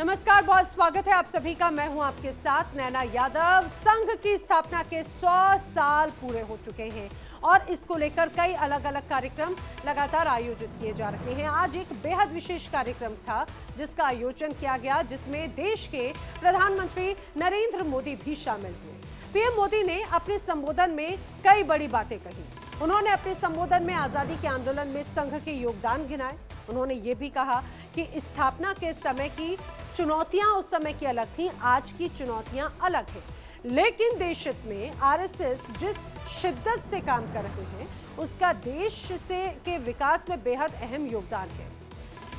नमस्कार, बहुत स्वागत है आप सभी का। मैं हूं आपके साथ नैना यादव। संघ की स्थापना के 100 साल पूरे हो चुके हैं और इसको लेकर कई अलग अलग कार्यक्रम लगातार आयोजित किए जा रहे हैं। आज एक बेहद विशेष कार्यक्रम था जिसका आयोजन किया गया, जिसमें देश के प्रधानमंत्री नरेंद्र मोदी भी शामिल हुए। पीएम मोदी ने अपने संबोधन में कई बड़ी बातें कही। उन्होंने अपने संबोधन में आजादी के आंदोलन में संघ के योगदान गिनाए। उन्होंने ये भी कहा कि स्थापना के समय की चुनौतियां उस समय की अलग थी, आज की चुनौतियां अलग हैं। लेकिन देश हित में आरएसएस जिस शिद्दत से काम कर रहे हैं, उसका देश से के विकास में बेहद अहम योगदान है।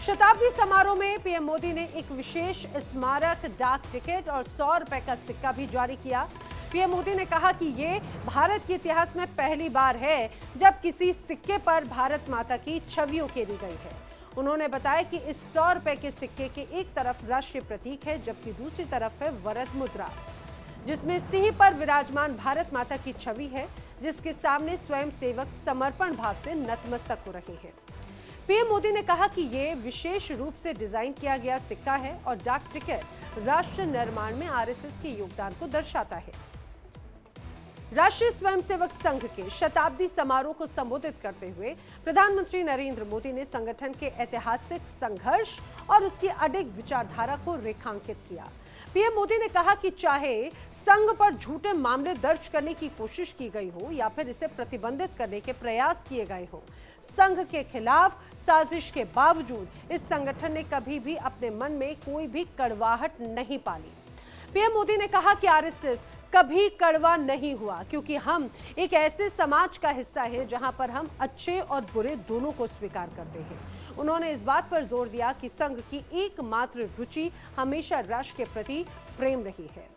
शताब्दी समारोह में पीएम मोदी ने एक विशेष स्मारक डाक टिकट और 100 रुपए का सिक्का भी जारी किया। पीएम मोदी ने कहा कि ये भारत के इतिहास में पहली बार है जब किसी सिक्के पर भारत माता की छवि उकेरी गई है। उन्होंने बताया कि इस 100 रुपए के सिक्के के एक तरफ राष्ट्रीय प्रतीक है, जबकि दूसरी तरफ है वरद मुद्रा, जिसमें सिंह पर विराजमान भारत माता की छवि है, जिसके सामने स्वयं सेवक समर्पण भाव से नतमस्तक हो रहे हैं। पीएम मोदी ने कहा कि ये विशेष रूप से डिजाइन किया गया सिक्का है और डाक टिकट राष्ट्र निर्माण में आरएसएस के योगदान को दर्शाता है। राष्ट्रीय स्वयंसेवक संघ के शताब्दी समारोह को संबोधित करते हुए प्रधानमंत्री नरेंद्र मोदी ने संगठन के ऐतिहासिक संघर्ष और उसकी अडिग विचारधारा को रेखांकित किया। पीएम मोदी ने कहा कि चाहे संघ पर झूठे मामले दर्ज करने की कोशिश की गई हो या फिर इसे प्रतिबंधित करने के प्रयास किए गए हो, संघ के खिलाफ साजिश के बावजूद इस संगठन ने कभी भी अपने मन में कोई भी कड़वाहट नहीं पाली। पीएम मोदी ने कहा कि आरएसएस कभी कड़वा नहीं हुआ, क्योंकि हम एक ऐसे समाज का हिस्सा हैं जहां पर हम अच्छे और बुरे दोनों को स्वीकार करते हैं। उन्होंने इस बात पर जोर दिया कि संघ की एकमात्र रुचि हमेशा राष्ट्र के प्रति प्रेम रही है।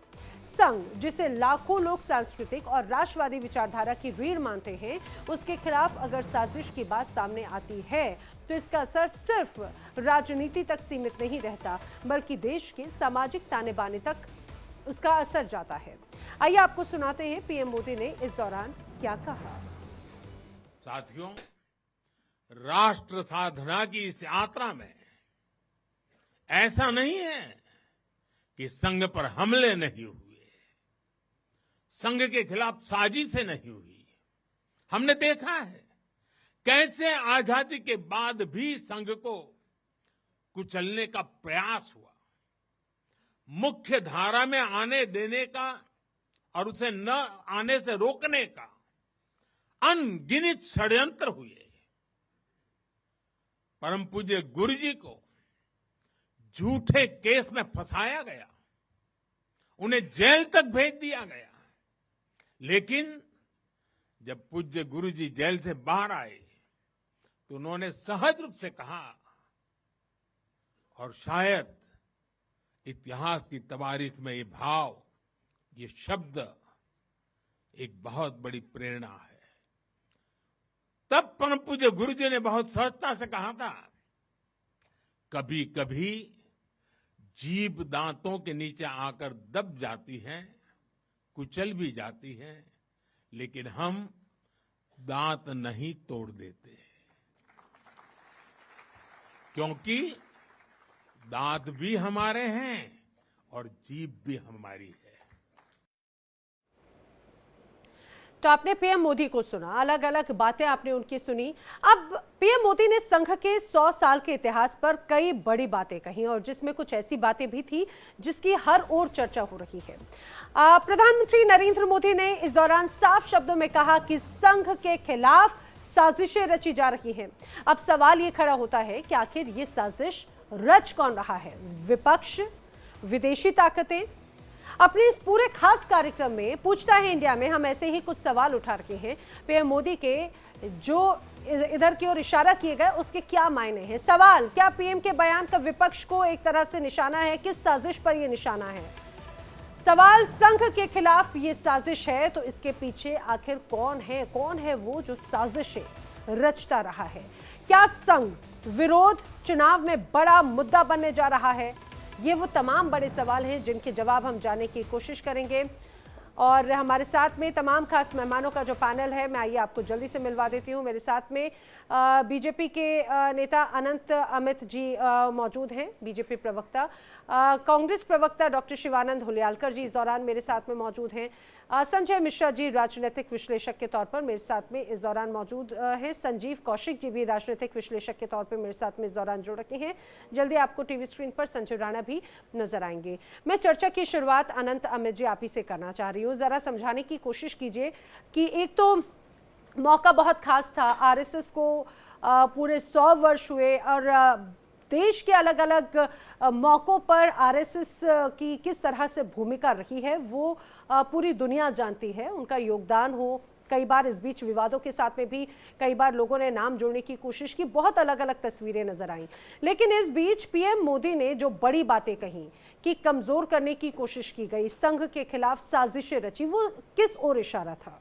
संघ, जिसे लाखों लोग सांस्कृतिक और राष्ट्रवादी विचारधारा की रीढ़ मानते हैं, उसके खिलाफ अगर साजिश की बात सामने आती है तो इसका असर सिर्फ राजनीति तक सीमित नहीं रहता, बल्कि देश के सामाजिक ताने बाने तक उसका असर जाता है। आइए आपको सुनाते हैं पीएम मोदी ने इस दौरान क्या कहा। साथियों, राष्ट्र साधना की इस यात्रा में ऐसा नहीं है कि संघ पर हमले नहीं हुए, संघ के खिलाफ साजिशें नहीं हुई। हमने देखा है कैसे आजादी के बाद भी संघ को कुचलने का प्रयास हुआ, मुख्य धारा में आने देने का और उसे न आने से रोकने का अनगिनत षड्यंत्र हुए। परम पूज्य गुरु जी को झूठे केस में फंसाया गया, उन्हें जेल तक भेज दिया गया। लेकिन जब पूज्य गुरु जी जेल से बाहर आए तो उन्होंने सहज रूप से कहा, और शायद इतिहास की तवारीख में ये भाव, ये शब्द एक बहुत बड़ी प्रेरणा है। तब परम पूज्य गुरु जी ने बहुत सहजता से कहा था, कभी कभी जीभ दांतों के नीचे आकर दब जाती है, कुचल भी जाती है, लेकिन हम दांत नहीं तोड़ देते, क्योंकि दांत भी हमारे हैं और जीभ भी हमारी है। तो आपने पीएम मोदी को सुना, अलग अलग बातें आपने उनकी सुनी। अब पीएम मोदी ने संघ के 100 साल के इतिहास पर कई बड़ी बातें कही और जिसमें कुछ ऐसी बातें भी थी जिसकी हर ओर चर्चा हो रही है। प्रधानमंत्री नरेंद्र मोदी ने इस दौरान साफ शब्दों में कहा कि संघ के खिलाफ साजिशें रची जा रही हैं। अब सवाल ये खड़ा होता है कि आखिर ये साजिश रच कौन रहा है? विपक्ष, विदेशी ताकतें? अपने इस पूरे खास कार्यक्रम में पूछता है इंडिया में हम ऐसे ही कुछ सवाल उठा रखे हैं। पीएम मोदी के जो इधर की ओर इशारा किए गए उसके क्या मायने हैं? सवाल, क्या पीएम के बयान का विपक्ष को एक तरह से निशाना है? किस साजिश पर यह निशाना है? सवाल, संघ के खिलाफ ये साजिश है तो इसके पीछे आखिर कौन है? कौन है वो जो साजिशें रचता रहा है? क्या संघ विरोध चुनाव में बड़ा मुद्दा बनने जा रहा है? ये वो तमाम बड़े सवाल हैं जिनके जवाब हम जानने की कोशिश करेंगे। और हमारे साथ में तमाम खास मेहमानों का जो पैनल है, मैं आइए आपको जल्दी से मिलवा देती हूँ। मेरे साथ में बीजेपी के नेता अनंत अमित जी मौजूद हैं, बीजेपी प्रवक्ता। कांग्रेस प्रवक्ता डॉक्टर शिवानंद हुलियालकर जी इस दौरान मेरे साथ में मौजूद हैं। संजय मिश्रा जी राजनीतिक विश्लेषक के तौर पर मेरे साथ में इस दौरान मौजूद हैं। संजीव कौशिक जी भी राजनीतिक विश्लेषक के तौर पर मेरे साथ में इस दौरान जुड़ रखे हैं। जल्दी आपको टीवी स्क्रीन पर संजय राणा भी नजर आएंगे। मैं चर्चा की शुरुआत अनंत अमित जी आप ही से करना चाह रही हूँ। जरा समझाने की कोशिश कीजिए कि एक तो मौका बहुत खास था, आरएसएस को पूरे 100 वर्ष हुए और देश के अलग अलग मौकों पर आरएसएस की किस तरह से भूमिका रही है वो पूरी दुनिया जानती है। उनका योगदान हो, कई बार इस बीच विवादों के साथ में भी कई बार लोगों ने नाम जोड़ने की कोशिश की, बहुत अलग अलग तस्वीरें नजर आईं। लेकिन इस बीच पीएम मोदी ने जो बड़ी बातें कही कि कमजोर करने की कोशिश की गई, संघ के खिलाफ साजिशें रची, वो किस ओर इशारा था?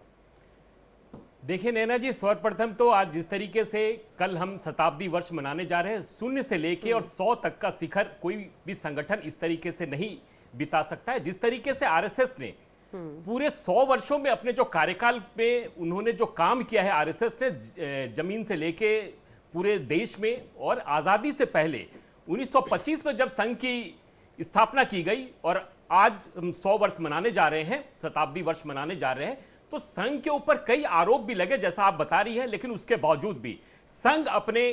देखिए नैना जी, सर्वप्रथम तो आज जिस तरीके से कल हम शताब्दी वर्ष मनाने जा रहे हैं, 0 से लेके और 100 तक का शिखर कोई भी संगठन इस तरीके से नहीं बिता सकता है। जिस तरीके से आरएसएस ने पूरे 100 वर्षों में अपने जो कार्यकाल पे उन्होंने जो काम किया है, आरएसएस ने जमीन से लेके पूरे देश में, और आजादी से पहले 1925 में जब संघ की स्थापना की गई और आज हम 100 वर्ष मनाने जा रहे हैं, शताब्दी वर्ष मनाने जा रहे हैं, तो संघ के ऊपर कई आरोप भी लगे जैसा आप बता रही हैं। लेकिन उसके बावजूद भी संघ अपने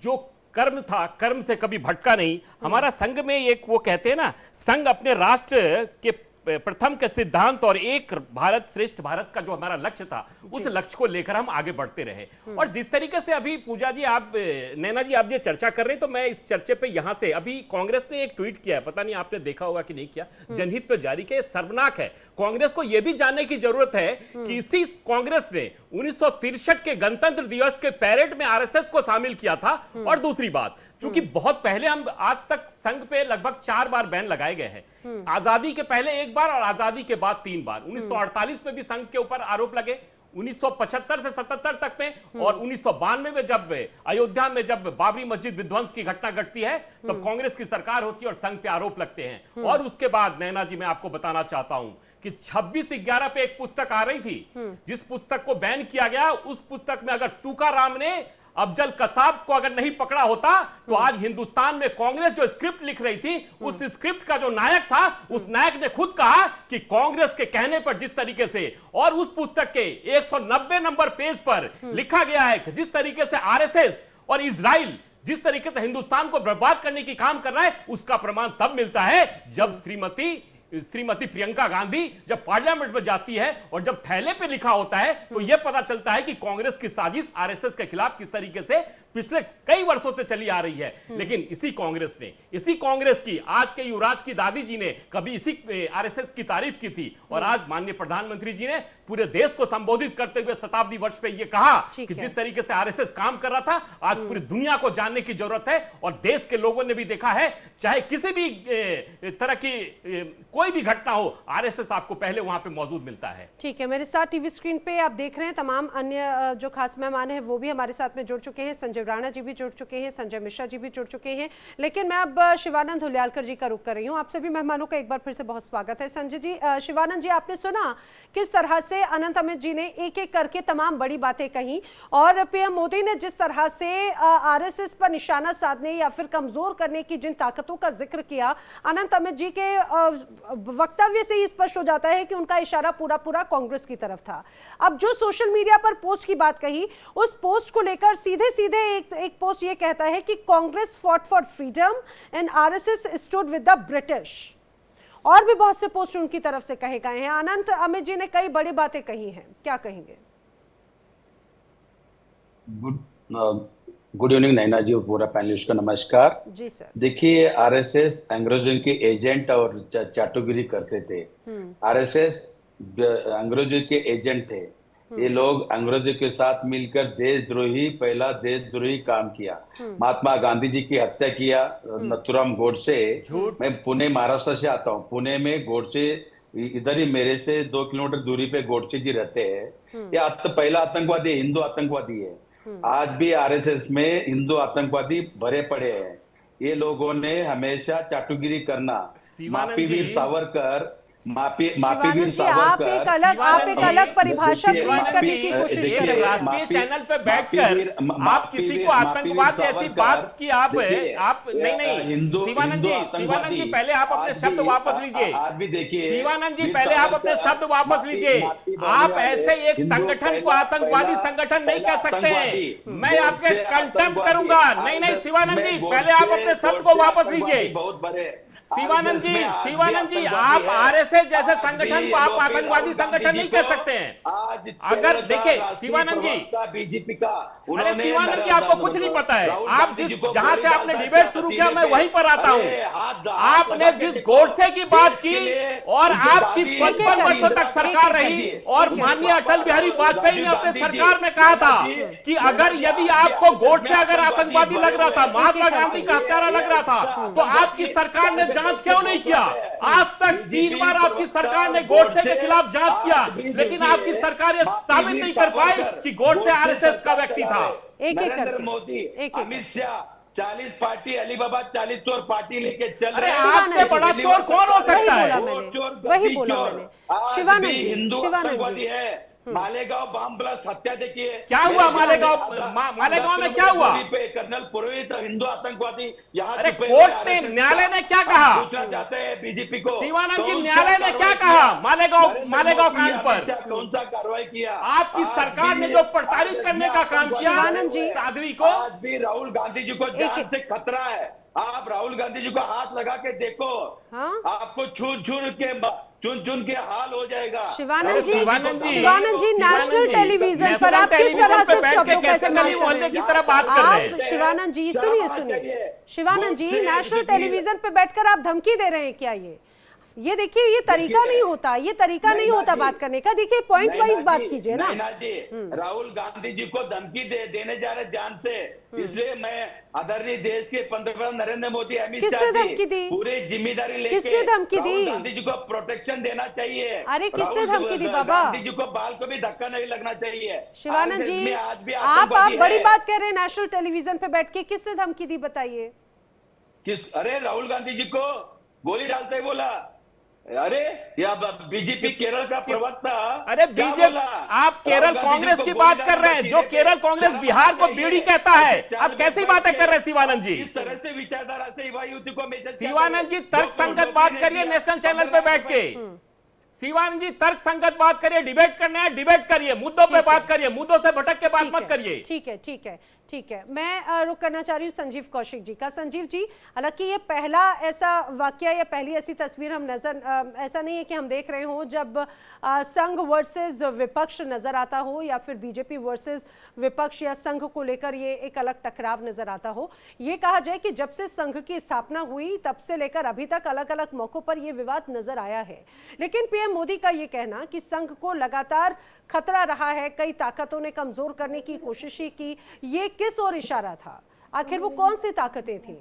जो कर्म था, कर्म से कभी भटका नहीं। हमारा संघ में एक वो कहते हैं ना, संघ अपने राष्ट्र के प्रथम के सिद्धांत और एक भारत श्रेष्ठ भारत का जो हमारा लक्ष्य था, उस लक्ष्य को लेकर हम आगे बढ़ते रहे। और जिस तरीके से अभी पूजा जी, आप नैना जी, आप ये चर्चा कर रहे हैं, तो मैं इस चर्चे पे यहां से, अभी कांग्रेस ने एक ट्वीट किया है, पता नहीं आपने देखा होगा कि नहीं किया, जनहित पे जारी किया, सर्वनाक है। कांग्रेस को यह भी जानने की जरूरत है कि इसी कांग्रेस ने 1963 के गणतंत्र दिवस के पैरेड में आरएसएस को शामिल किया था। और दूसरी बात, क्योंकि बहुत पहले, हम आज तक संघ पे लगभग 4 बार बैन लगाए गए हैं, आजादी के पहले 1 बार और आजादी के बाद 3 बार। 1948 में भी संघ के ऊपर आरोप लगे, 1975 से 77 तक में, और 1992 में जब अयोध्या में जब बाबरी मस्जिद विध्वंस की घटना घटती है, तब कांग्रेस की सरकार होती है और संघ पे आरोप लगते हैं। और उसके बाद नैना जी, मैं आपको बताना चाहता हूं कि 26/11 पे एक पुस्तक आ रही थी, जिस पुस्तक को बैन किया गया, उस पुस्तक में अगर तुकाराम ने अफजल कसाब को अगर नहीं पकड़ा होता, तो आज हिंदुस्तान में कांग्रेस जो स्क्रिप्ट लिख रही थी, उस स्क्रिप्ट का जो नायक था, उस नायक ने खुद कहा कि कांग्रेस के कहने पर जिस तरीके से, और उस पुस्तक के 190 नंबर पेज पर लिखा गया है कि जिस तरीके से आरएसएस और इजराइल जिस तरीके से हिंदुस्तान को बर्बाद करने की काम कर रहा है, उसका प्रमाण तब मिलता है जब श्रीमती प्रियंका गांधी जब पार्लियामेंट में जाती है और जब थैले पे लिखा होता है, तो यह पता चलता है कि कांग्रेस की साजिश आरएसएस के खिलाफ किस तरीके से पिछले कई वर्षों से चली आ रही है। लेकिन इसी कांग्रेस की आज के युवराज की दादी जी ने कभी इसी आरएसएस की तारीफ की थी, और आज माननीय प्रधानमंत्री जी ने पूरे देश को संबोधित करते हुए शताब्दी वर्ष पे यह कहा कि जिस तरीके से आरएसएस काम कर रहा था, आज पूरी दुनिया को जानने की जरूरत है। और देश के लोगों ने भी देखा है, चाहे किसी भी तरह की कोई भी घटना हो, आरएसएस आपको पहले वहां पे मौजूद मिलता है। ठीक है, मेरे साथ टीवी स्क्रीन पे आप देख रहे हैं तमाम अन्य जो खास मेहमान हैं वो भी हमारे साथ में जुड़ चुके हैं। संजय राणा जी भी जुड़ चुके हैं, संजय मिश्रा जी भी जुड़ चुके हैं। लेकिन मैं अब शिवानंद हुलियालकर जी का रुख कर रही हूँ। आप सभी मेहमानों का एक बार फिर से बहुत स्वागत है। संजय जी, शिवानंद जी, आपने सुना किस तरह से अनंत अमित जी ने एक एक करके तमाम बड़ी बातें कही, और पीएम मोदी ने जिस तरह से आरएसएस पर निशाना साधने या फिर कमजोर करने की जिन ताकतों का जिक्र किया, अनंत अमित जी के वक्तव्य से ही स्पष्ट हो जाता है कि उनका इशारा पूरा पूरा कांग्रेस की तरफ था। अब जो सोशल मीडिया पर पोस्ट की बात कही, उस पोस्ट को लेकर सीधे सीधे एक पोस्ट ये कहता है कि Congress fought for freedom and RSS stood with the British. और भी बहुत से पोस्ट उनकी तरफ से कहे गए हैं। अनंत अमित जी ने कई बड़ी बातें कही हैं, क्या कहेंगे? गुड इवनिंग नैना जी और पूरा पैनलिस्ट को नमस्कार जी सर। देखिए, आरएसएस अंग्रेजों के एजेंट और चाटुगिरी करते थे। आरएसएस अंग्रेजों के एजेंट थे। ये लोग अंग्रेजों के साथ मिलकर पहला देशद्रोही काम किया। महात्मा गांधी जी की हत्या किया, नथुराम गोडसे। मैं पुणे महाराष्ट्र से आता हूँ। पुणे में गोडसे, इधर ही मेरे से 2 किलोमीटर दूरी पे गोडसे जी रहते हैं। ये पहला आतंकवादी हिंदू आतंकवादी है। आज भी आरएसएस में हिंदू आतंकवादी भरे पड़े हैं। ये लोगों ने हमेशा चाटुगिरी करना, मापी वीर सावरकर माफी शिवानंद वीर जी, आप एक अलग परिभाषा देखिए, क्रिएट करने की माफी- कोशिश देखिए, कर रहे हैं। राष्ट्रीय माफी- चैनल पे माफी बैठकर वीर- आप किसी को आतंकवाद जैसी सावरकर, बात की आप देखिए, नहीं हिंदू शिवानंद जी आतंकवादी, पहले आप अपने आज शब्द भी- वापस लीजिए। आज भी देखिए, शिवानंद जी वीर पहले आप अपने सावरकर, शब्द वापस माफी- लीजिए। माफी आप बोलने ऐसे वाले एक हिंदू संगठन को पहला- आतंकवादी पहला- संगठन नहीं पहला कह सकते हैं। आतंकवादी, मैं आपके गोडसे कंटेम्प आतंकवादी, करूंगा। नहीं आज शिवानंद जी इसमें पहले आप गोडसे- अपने शब्द को गोडसे वापस आतंकवादी लीजिए। बहुत बड़े शिवानंद जी आतंकवादी आप है। आरएसएस जैसे आज संगठन भी को आप लोग आतंकवादी राहुल संगठन गांधी नहीं जी कह को सकते हैं। आज अगर तेरह देखिए, का राष्ट्रीय शिवानंद जी, प्रवक्ता बीजेपी का अरे शिवानंद जी आपको कुछ नहीं पता है। आप जिस जहां से आपने डिबेट शुरू किया मैं वहीं पर आता हूं। आपने जिस गोडसे की बात की और आपकी 55 वर्षों तक सरकार रही और माननीय अटल बिहारी वाजपेयी ने अपने सरकार में कहा था कि अगर यदि आपको गोडसे अगर आतंकवादी लग रहा था, महात्मा गांधी का हत्यारा लग रहा था, तो आपकी सरकार ने जांच क्यों नहीं किया? आज तक 3 बार आपकी सरकार ने गोडसे के खिलाफ जांच किया, लेकिन आपकी सरकार यह साबित नहीं कर पाई कि गोडसे आरएसएस का व्यक्ति था। नरेंद्र मोदी, अमित शाह 40 पार्टी, अलीबाबा 40 चोर पार्टी लेके चल रहे हैं। आपसे बड़ा चोर कौन हो सकता है? वही बोला मैंने। शिवानंद जी, हिंदू शिवानंद आतंकवादी जी। है। मालेगांव बम ब्लास्ट हत्या देखिए क्या हुआ मालेगांव में क्या हुआ? कर्नल पुरोहित हिंदू आतंकवादी यहाँ अरे छुपे कोर्ट हुए ने RSS न्यायालय ने क्या का कहा? पूछना चाहते हैं बीजेपी को। शिवानंद जी कौन सा न्यायालय ने क्या कार्रवाई कहा किया? मालेगांव नरेंद्र कांड मोदी, पर? अमित शाह कौन सा कार्रवाई किया? आपकी आज सरकार भी ने जो प्रताड़ित RSS करने में का काम किया शिवानंद जी, साध्वी को, आज भी राहुल गांधी जी को जान से खतरा है। आप राहुल गांधी जी को हाथ लगा के देखो, हाँ? आपको चुन के हाल हो जाएगा। शिवानंद जी, शिवानंद जी, नेशनल टेलीविजन पर आप किस तरह से शब्दों का इस्तेमाल गली कर मोहल्ले रहे की हैं? तरह बात कर रहे हैं? आप शिवानंद जी सुनिए। शिवानंद जी, नेशनल टेलीविजन पे बैठकर आप धमकी दे रहे हैं क्या? ये देखिए, ये तरीका नहीं होता, ये तरीका नहीं होता बात करने का। देखिए पॉइंट वाइज बात कीजिए ना। राहुल गांधी जी को धमकी देने जा रहे जान से, इसलिए मैं आदरणीय देश के पंतप्रधान नरेंद्र मोदी, अमित शाह किसने धमकी दी? पूरी जिम्मेदारी लेके किसने धमकी दी? राहुल गांधी जी को प्रोटेक्शन देना चाहिए। अरे किसने राहुल धमकी दी बाबा? गांधी जी को बाल को भी धक्का नहीं लगना चाहिए। शिवानंद RSS जी, में आज भी आप आतंकवादी बड़ी है। बात कह रहे हैं नेशनल टेलीविजन पे बैठ के। किसने धमकी दी बताइए? अरे राहुल गांधी जी को गोली डालते ही बोला। अरे या बीजेपी केरल का प्रवक्ता, अरे बीजेपी, आप केरल कांग्रेस की बात कर रहे हैं, जो केरल कांग्रेस बिहार को बीड़ी कहता है। आप कैसी बातें कर रहे हैं शिवानंद जी? इस तरह से विचारधारा से युवा युवती को मैसेज। शिवानंद जी तर्क संगत बात करिए नेशनल चैनल पे बैठ के। शिवानंद जी तर्क संगत बात करिए, डिबेट करने हैं डिबेट करिए, मुद्दों पे बात करिए, मुद्दों से भटक के बात मत करिए। ठीक है। मैं रुक करना चाह रही हूँ संजीव कौशिक जी का। संजीव जी, हालांकि ये पहला ऐसा वाकया या पहली ऐसी तस्वीर हम ऐसा नहीं है कि हम देख रहे हो जब संघ वर्सेस विपक्ष नजर आता हो या फिर बीजेपी वर्सेस विपक्ष या संघ को लेकर ये एक अलग टकराव नजर आता हो। ये कहा जाए कि जब से संघ की स्थापना हुई तब से लेकर अभी तक अलग अलग मौकों पर यह विवाद नजर आया है, लेकिन पीएम मोदी का ये कहना कि संघ को लगातार खतरा रहा है, कई ताकतों ने कमजोर करने की कोशिश की, ये किस ओर इशारा था? आखिर वो कौन सी ताकतें थी?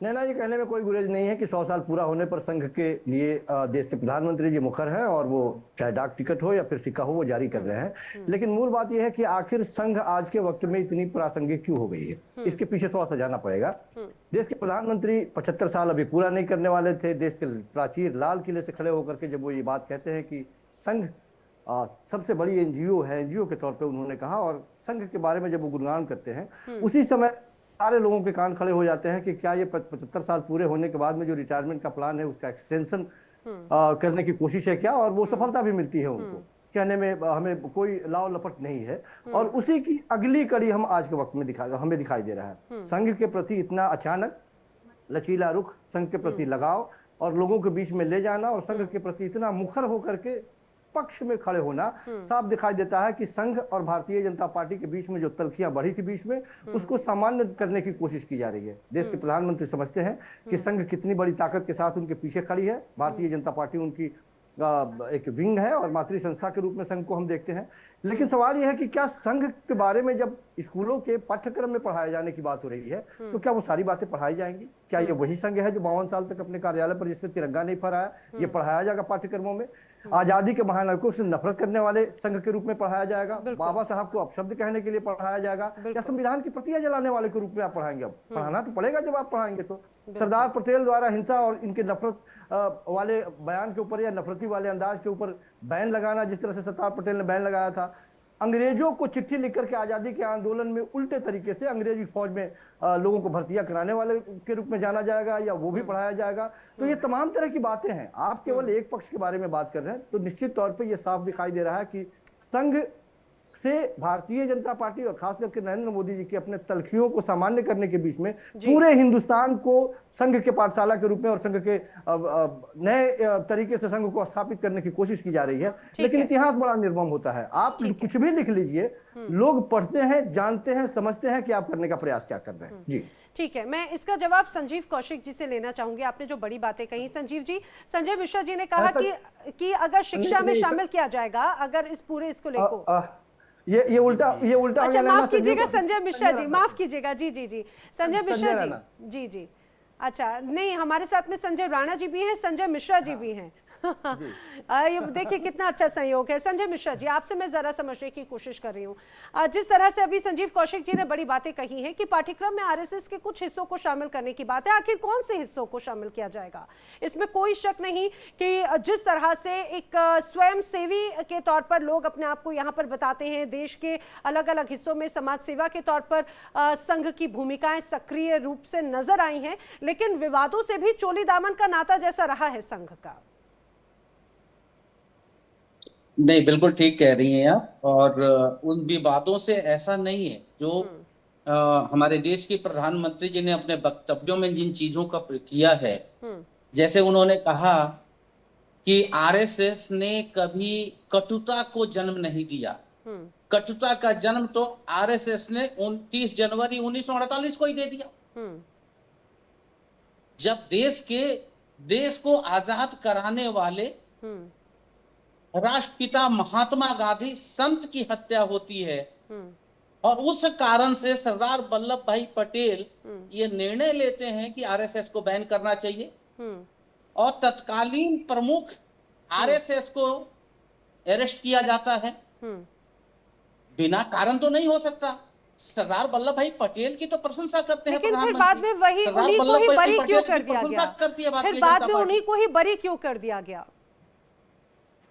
नैना जी, कहने में कोई गुरेज नहीं है कि 100 साल पूरा होने पर संघ के लिए देश के प्रधानमंत्री जी मुखर हैं और वो चाहे डाक टिकट हो या फिर सिक्का हो वो जारी कर रहे हैं। लेकिन मूल बात यह है कि आखिर संघ आज के वक्त में इतनी प्रासंगिक क्यों हो गई है, इसके पीछे थोड़ा सा जाना पड़ेगा। देश के प्रधानमंत्री 75 साल अभी पूरा नहीं करने वाले थे। देश के प्राचीर लाल किले से खड़े होकर के जब वो ये बात कहते हैं कि संघ सबसे बड़ी एनजीओ है, एनजीओ के तौर पे उन्होंने कहा, और संघ के बारे में जब वो गुणगान करते हैं उसी समय सारे लोगों के कान खड़े हो जाते हैं कि क्या ये 75 साल पूरे होने के बाद में जो रिटायरमेंट का प्लान है उसका एक्सटेंशन करने की कोशिश है क्या? और वो सफलता भी मिलती है उनको। कहने में हमें कोई लाव लपट नहीं है। और उसी की अगली कड़ी हम आज के वक्त में हमें दिखाई दे रहा है। संघ के प्रति इतना अचानक लचीला रुख, संघ के प्रति लगाव और लोगों के बीच में ले जाना और संघ के प्रति इतना मुखर होकर के पक्ष में खड़े होना साफ दिखाई देता है कि संघ और भारतीय जनता पार्टी के बीच में जो तल्खियां बढ़ी थी बीच में, उसको सामान्य करने की कोशिश की जा रही है। देश के प्रधानमंत्री समझते हैं कि संघ कितनी बड़ी ताकत के साथ उनके पीछे खड़ी है। भारतीय जनता पार्टी उनकी एक विंग है और मातृ संस्था के रूप में संघ को हम देखते हैं। लेकिन सवाल यह है कि क्या संघ के बारे में जब स्कूलों के पाठ्यक्रम में पढ़ाए जाने की बात हो रही है तो क्या वो सारी बातें पढ़ाई जाएंगी? क्या ये वही संघ है जो 52 साल तक अपने कार्यालय पर जिसने तिरंगा नहीं फहराया? ये पढ़ाया जाएगा पाठ्यक्रमों में? आजादी के महानायकों से नफरत करने वाले संघ के रूप में पढ़ाया जाएगा? बाबा साहब को अपशब्द कहने के लिए पढ़ाया जाएगा? या संविधान की प्रतियां जलाने वाले के रूप में आप पढ़ाएंगे? अब पढ़ाना तो पड़ेगा जब आप पढ़ाएंगे तो। सरदार पटेल द्वारा हिंसा और इनके नफरत वाले बयान के ऊपर या नफरती वाले अंदाज के ऊपर बैन लगाना, जिस तरह से सरदार पटेल ने बैन लगाया था, अंग्रेजों को चिट्ठी लिख करके आजादी के आंदोलन में उल्टे तरीके से अंग्रेजी फौज में लोगों को भर्तियां कराने वाले के रूप में जाना जाएगा या वो भी पढ़ाया जाएगा? तो ये तमाम तरह की बातें हैं। आप केवल एक पक्ष के बारे में बात कर रहे हैं तो निश्चित तौर पे ये साफ दिखाई दे रहा है कि संघ से भारतीय जनता पार्टी और खास करके नरेंद्र मोदी जी के अपने तलखियों को सामान्य करने के बीच में पूरे हिंदुस्तान को संघ के पाठशाला के रूप में और संघ के नए तरीके से संघ को स्थापित करने की कोशिश की जा रही है। लेकिन इतिहास बड़ा निर्मम होता है। आप कुछ भी लिख लीजिए, लोग पढ़ते हैं, जानते हैं, समझते हैं कि आप करने का प्रयास क्या कर रहे हैं। जी ठीक है, मैं इसका जवाब संजीव कौशिक जी से लेना चाहूंगी। आपने जो बड़ी बातें कही संजीव जी, संजय मिश्रा जी ने कहा कि अगर शिक्षा में शामिल किया जाएगा, अगर इस पूरे स्कूल को ये उल्टा अच्छा माफ कीजिएगा संजय मिश्रा जी, माफ कीजिएगा। जी जी जी संजय मिश्रा जी, जी जी अच्छा नहीं, हमारे साथ में संजय राणा जी भी हैं, संजय मिश्रा जी भी हैं। ये देखिए कितना अच्छा सहयोग है। संजय मिश्रा जी, आपसे मैं जरा समझने की कोशिश कर रही हूँ। जिस तरह से अभी संजीव कौशिक जी ने बड़ी बातें कही हैं कि पाठ्यक्रम में आरएसएस के कुछ हिस्सों को शामिल करने की बात है, आखिर कौन से हिस्सों को शामिल किया जाएगा? इसमें कोई शक नहीं कि जिस तरह से एक स्वयं सेवी के तौर पर लोग अपने आप को यहाँ पर बताते हैं, देश के अलग अलग हिस्सों में समाज सेवा के तौर पर संघ की भूमिकाएं सक्रिय रूप से नजर आई हैं, लेकिन विवादों से भी चोली दामन का नाता जैसा रहा है संघ का। नहीं, बिल्कुल ठीक कह रही हैं आप। और उन विवादों से ऐसा नहीं है जो हमारे देश के प्रधानमंत्री जी ने अपने वक्तव्यों में जिन चीजों का किया है, जैसे उन्होंने कहा कि आरएसएस ने कभी कटुता को जन्म नहीं दिया। कटुता का जन्म तो आरएसएस ने 29 जनवरी 1948 को ही दे दिया, जब देश को आजाद कराने वाले राष्ट्रपिता महात्मा गांधी संत की हत्या होती है। और उस कारण से सरदार वल्लभ भाई पटेल ये निर्णय लेते हैं कि आरएसएस को बैन करना चाहिए और तत्कालीन प्रमुख आरएसएस को अरेस्ट किया जाता है। बिना कारण तो नहीं हो सकता। सरदार वल्लभ भाई पटेल की तो प्रशंसा करते हैं लेकिन फिर बाद में वही उन्हीं को ही बरी क्यों कर दिया गया? फिर बाद में उन्हीं को ही बरी क्यों कर दिया गया?